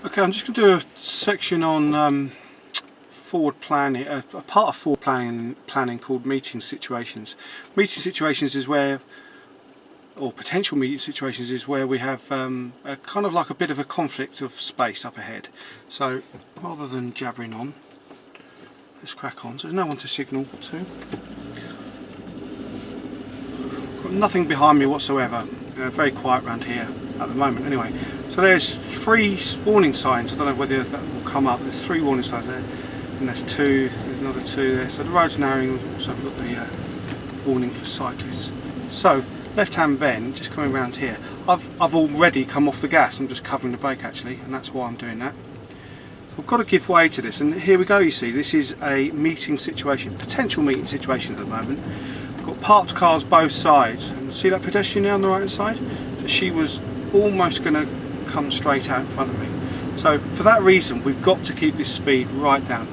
Okay, I'm just going to do a section on forward planning, a part of forward planning called meeting situations. Meeting situations is where, or potential meeting situations is where we have a kind of like a bit of a conflict of space up ahead. So rather than jabbering on, let's crack on. So there's no one to signal to. Got nothing behind me whatsoever. Very quiet around here at the moment anyway. So there's 3 warning signs. I don't know whether that will come up. There's 3 warning signs there, and there's 2, there's another 2 there. So the road's narrowing. We've also got the warning for cyclists. So left hand bend, just coming around here. I've already come off the gas. I'm just covering the brake actually, and that's why I'm doing that. So I've got to give way to this, and here we go. You see, this is a meeting situation, potential meeting situation at the moment. We've got parked cars both sides, and see that pedestrian there on the right hand side? So she was almost going to come straight out in front of me. So for that reason, we've got to keep this speed right down.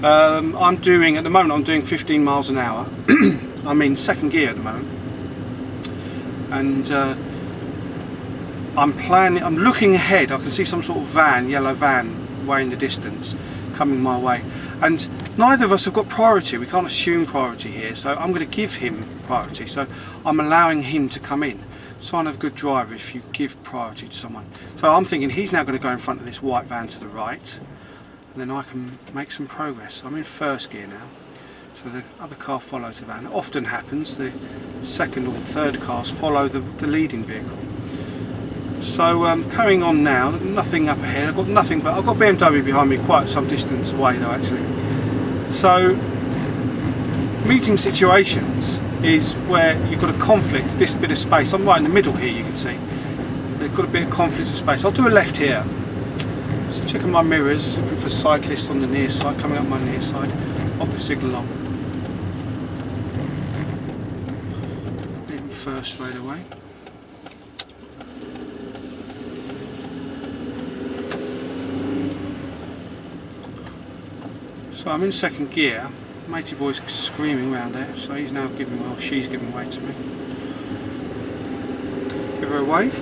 At the moment I'm doing 15 miles an hour. I'm in second gear at the moment, and I'm looking ahead. I can see some sort of van, yellow van, way in the distance, coming my way, and neither of us have got priority. We can't assume priority here, so I'm going to give him priority. So I'm allowing him to come in. Sign of a good driver if you give priority to someone. So I'm thinking he's now going to go in front of this white van to the right, and then I can make some progress. I'm in first gear now, so the other car follows the van. It often happens, the second or third cars follow the leading vehicle. So carrying on now, nothing up ahead. I've got nothing, but I've got BMW behind me quite some distance away though actually. So meeting situations is where you've got a conflict, this bit of space. I'm right in the middle here, you can see. They've got a bit of conflict of space. I'll do a left here. So checking my mirrors, looking for cyclists on the near side, coming up my near side. Pop the signal on. Leaving first straight away. So I'm in second gear. Matey boy's screaming around there, so he's now she's giving way to me. Give her a wave.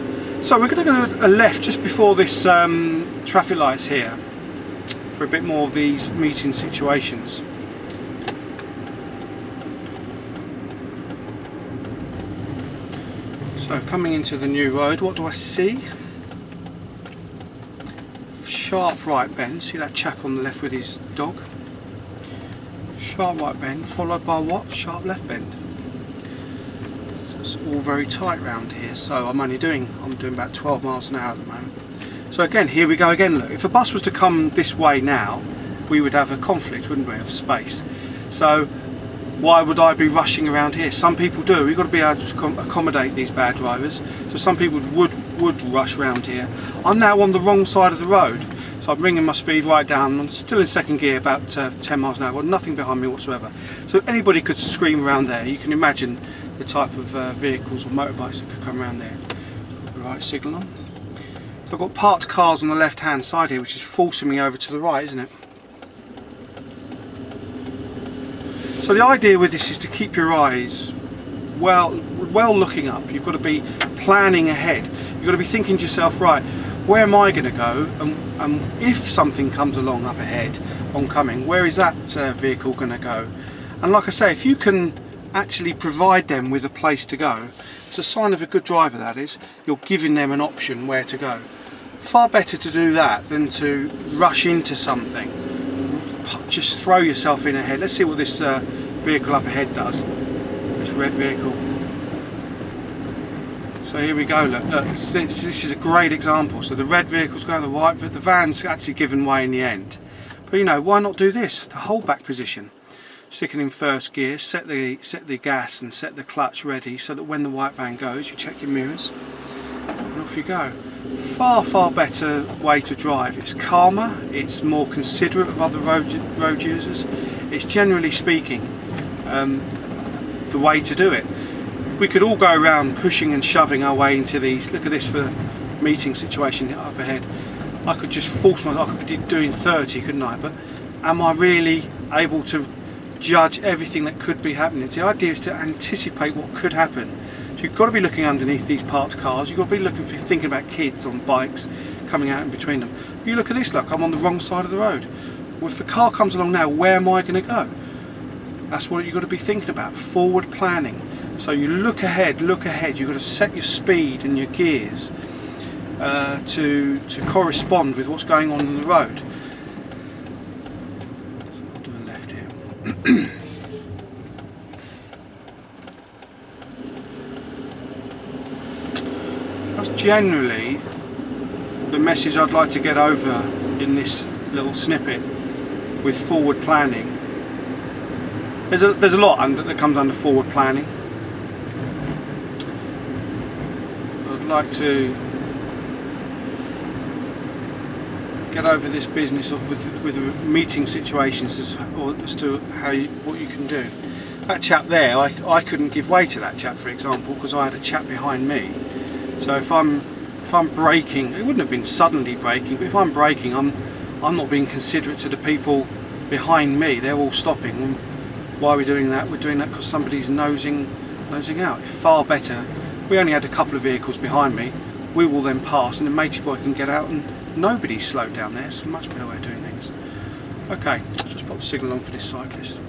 So we're going to go a left just before this traffic lights here for a bit more of these meeting situations. So coming into the new road, what do I see? Sharp right bend. See that chap on the left with his dog? Sharp right bend followed by what? Sharp left bend. So it's all very tight round here. So I'm doing about 12 miles an hour at the moment. So again, here we go again. Look, if a bus was to come this way now, we would have a conflict, wouldn't we, of space. So why would I be rushing around here? Some people do. We've got to be able to accommodate these bad drivers. So some people would rush around here. I'm now on the wrong side of the road. So I'm bringing my speed right down. I'm still in second gear, about 10 miles an hour. I've got nothing behind me whatsoever. So anybody could scream around there. You can imagine the type of vehicles or motorbikes that could come around there. Put the right signal on. So I've got parked cars on the left hand side here, which is forcing me over to the right, isn't it? So the idea with this is to keep your eyes well looking up. You've got to be planning ahead. You've got to be thinking to yourself, right, where am I going to go, and if something comes along up ahead, oncoming, where is that vehicle going to go? And like I say, if you can actually provide them with a place to go, it's a sign of a good driver, that is. You're giving them an option where to go. Far better to do that than to rush into something. Just throw yourself in ahead. Let's see what this vehicle up ahead does. This red vehicle. So here we go, look, this is a great example. So the red vehicle's going to the white, the van's actually given way in the end. But you know, why not do this? The hold back position. Sticking in first gear, set the gas and set the clutch ready so that when the white van goes, you check your mirrors and off you go. Far better way to drive. It's calmer, it's more considerate of other road users. It's generally speaking the way to do it. We could all go around pushing and shoving our way into these. Look at this for meeting situation up ahead. I could just force myself. I could be doing 30, couldn't I? But am I really able to judge everything that could be happening? The idea is to anticipate what could happen. So you've got to be looking underneath these parked cars. You've got to be thinking about kids on bikes, coming out in between them. You look at this, look, I'm on the wrong side of the road. Well, if the car comes along now, where am I going to go? That's what you've got to be thinking about, forward planning. So you look ahead, you've got to set your speed and your gears to correspond with what's going on the road. So I'll do a left here. That's generally the message I'd like to get over in this little snippet with forward planning. There's a lot that comes under forward planning. I'd like to get over this business of with meeting situations as to what you can do. That chap there, I couldn't give way to that chap, for example, because I had a chap behind me. So if I'm braking, it wouldn't have been suddenly braking, but if I'm braking, I'm not being considerate to the people behind me. They're all stopping. Why are we doing that? We're doing that because somebody's nosing out. It's far better. We only had a couple of vehicles behind me. We will then pass, and the matey boy can get out, and nobody's slowed down there. It's a much better way of doing things. Okay, let's just pop the signal on for this cyclist.